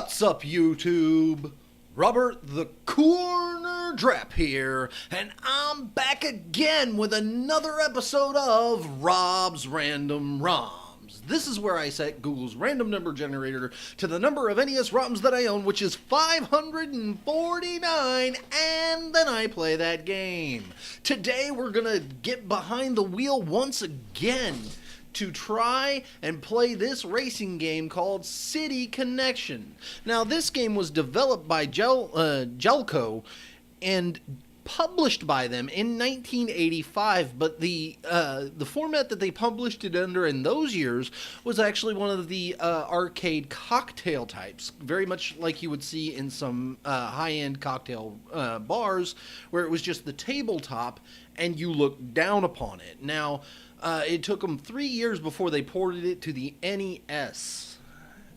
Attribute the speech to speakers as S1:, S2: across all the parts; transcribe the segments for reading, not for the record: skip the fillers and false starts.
S1: What's up, YouTube? Robert the Coroner Drapp here, and I'm back again with another episode of Rob's Random ROMs. This is where I set Google's random number generator to the number of NES ROMs that I own, which is 549, and then I play that game. Today we're gonna get behind the wheel once again to try and play this racing game called City Connection. Now, this game was developed by Jelco and published by them in 1985, but the format that they published it under in those years was actually one of the arcade cocktail types, very much like you would see in some high-end cocktail bars, where it was just the tabletop and you looked down upon it. Now, it took them 3 years before they ported it to the NES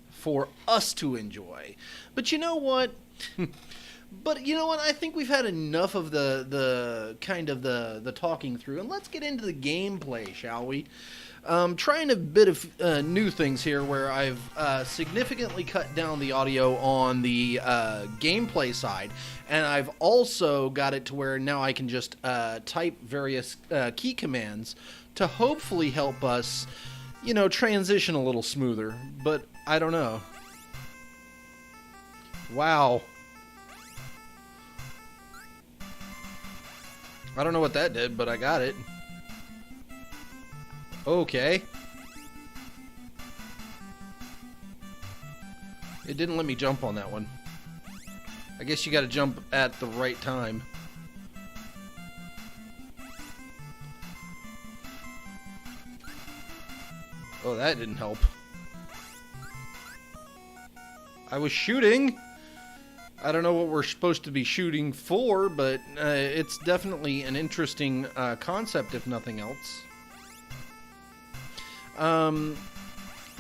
S1: for us to enjoy. But you know what? I think we've had enough of the talking through, and let's get into the gameplay, shall we? Trying a bit of new things here, where I've significantly cut down the audio on the gameplay side, and I've also got it to where now I can just type various key commands to hopefully help us, transition a little smoother. But I don't know. Wow. I don't know what that did, but I got it. Okay. It didn't let me jump on that one. I guess you gotta jump at the right time. Oh, that didn't help. I was shooting. I don't know what we're supposed to be shooting for, but it's definitely an interesting concept, if nothing else.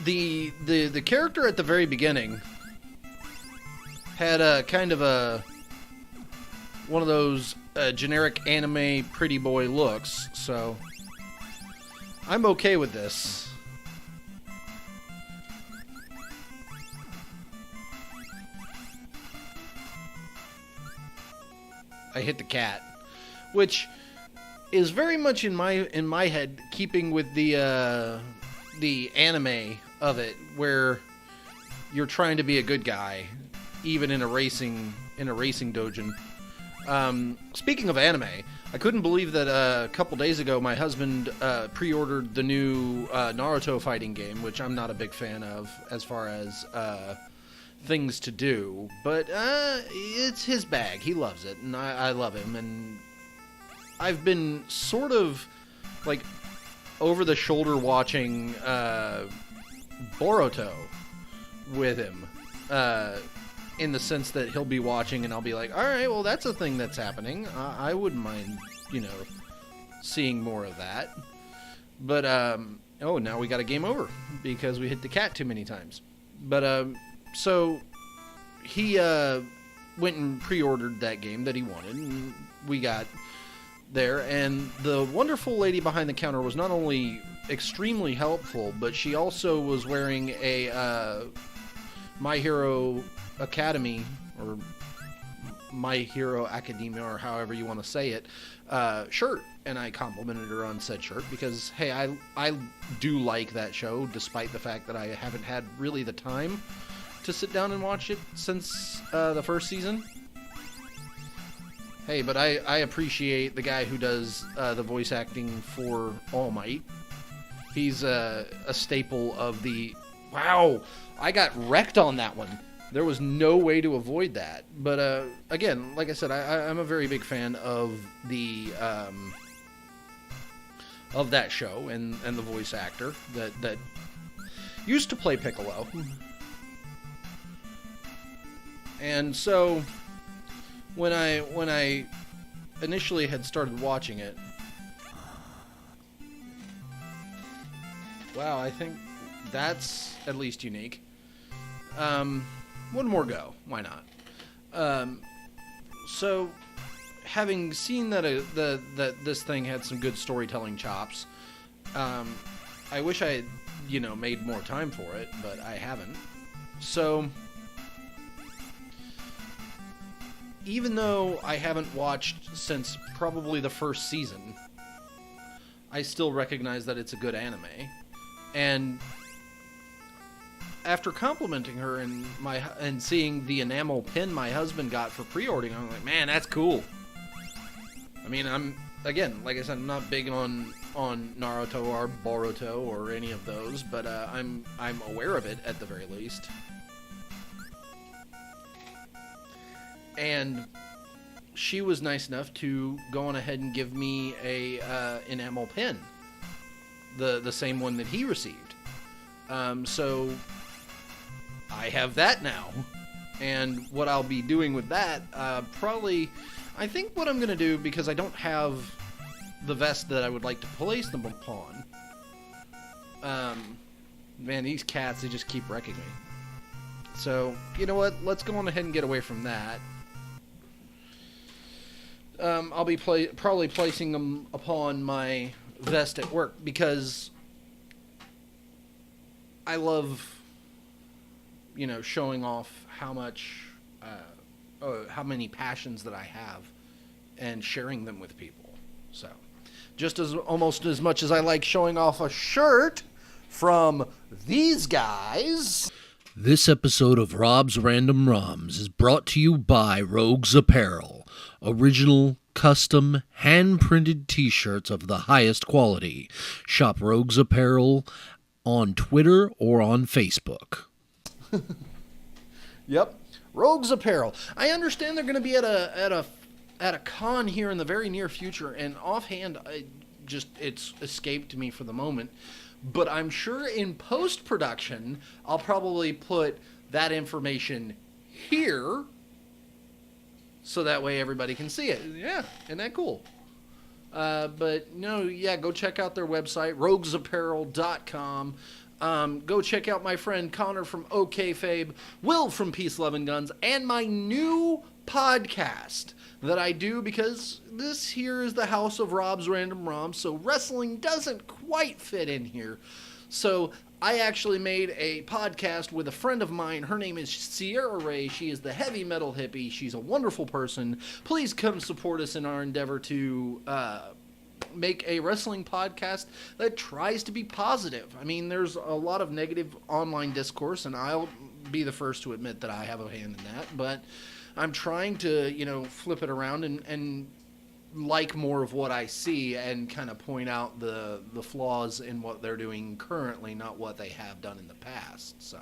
S1: The character at the very beginning had a kind of one of those generic anime pretty boy looks, so I'm okay with this. I hit the cat, which is very much in my head keeping with the anime of it, where you're trying to be a good guy, even in a racing doujin. Speaking of anime, I couldn't believe that a couple days ago my husband pre-ordered the new Naruto fighting game, which I'm not a big fan of as far as things to do, but it's his bag. He loves it, and I love him, and I've been sort of like over the shoulder watching Boruto with him, in the sense that he'll be watching and I'll be like, alright, well, that's a thing that's happening. I wouldn't mind, seeing more of that. But oh, now we got a game over because we hit the cat too many times. But so he went and pre-ordered that game that he wanted, and we got there, and the wonderful lady behind the counter was not only extremely helpful, but she also was wearing a My Hero Academy, or My Hero Academia, or however you want to say it, shirt, and I complimented her on said shirt because, hey, I do like that show, despite the fact that I haven't had really the time to sit down and watch it since the first season. Hey, but I appreciate the guy who does the voice acting for All Might. He's a staple of the... Wow! I got wrecked on that one. There was no way to avoid that. But again, like I said, I'm a very big fan of the of that show and the voice actor that used to play Piccolo. And so when I initially had started watching it, wow, I think that's at least unique. One more go, why not? So having seen that that this thing had some good storytelling chops, I wish I had, made more time for it, but I haven't. So even though I haven't watched since probably the first season, I still recognize that it's a good anime. And after complimenting her and seeing the enamel pin my husband got for pre-ordering, I'm like, man, that's cool. I mean, again, like I said, I'm not big on Naruto or Boruto or any of those, but I'm aware of it at the very least. And she was nice enough to go on ahead and give me a enamel pin, the same one that he received. So I have that now, and what I'll be doing with that, probably, I think what I'm gonna do, because I don't have the vest that I would like to place them upon. Man, these cats, they just keep wrecking me. So, you know what? Let's go on ahead and get away from that. I'll be probably placing them upon my vest at work, because I love, showing off how many passions that I have and sharing them with people. So, almost as much as I like showing off a shirt from these guys.
S2: This episode of Rob's Random ROMs is brought to you by Rogues Apparel. Original, custom, hand-printed t-shirts of the highest quality. Shop Rogues Apparel on Twitter or on Facebook.
S1: Yep, Rogues Apparel. I understand they're going to be at a con here in the very near future, and offhand, it's escaped me for the moment. But I'm sure in post-production, I'll probably put that information here, so that way everybody can see it. Yeah, isn't that cool? But no, yeah, go check out their website, roguesapparel.com. Go check out my friend Connor from OKFabe, Will from Peace, Love, and Guns, and my new podcast that I do, because this here is the house of Rob's Random ROMs, so wrestling doesn't quite fit in here. So I actually made a podcast with a friend of mine. Her name is Sierra Ray. She is the heavy metal hippie. She's a wonderful person. Please come support us in our endeavor to make a wrestling podcast that tries to be positive. I mean, there's a lot of negative online discourse, and I'll be the first to admit that I have a hand in that, but I'm trying to, flip it around and like more of what I see and kind of point out the flaws in what they're doing currently, not what they have done in the past. So,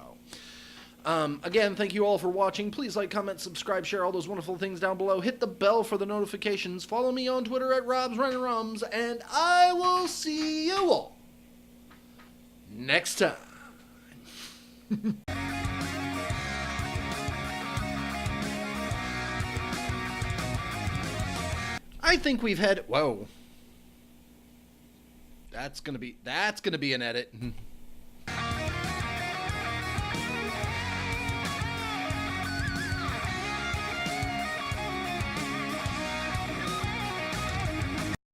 S1: again, thank you all for watching. Please like, comment, subscribe, share all those wonderful things down below. Hit the bell for the notifications. Follow me on Twitter at Rob's Random ROMs, and I will see you all next time. I think we've had... Whoa. That's gonna be an edit.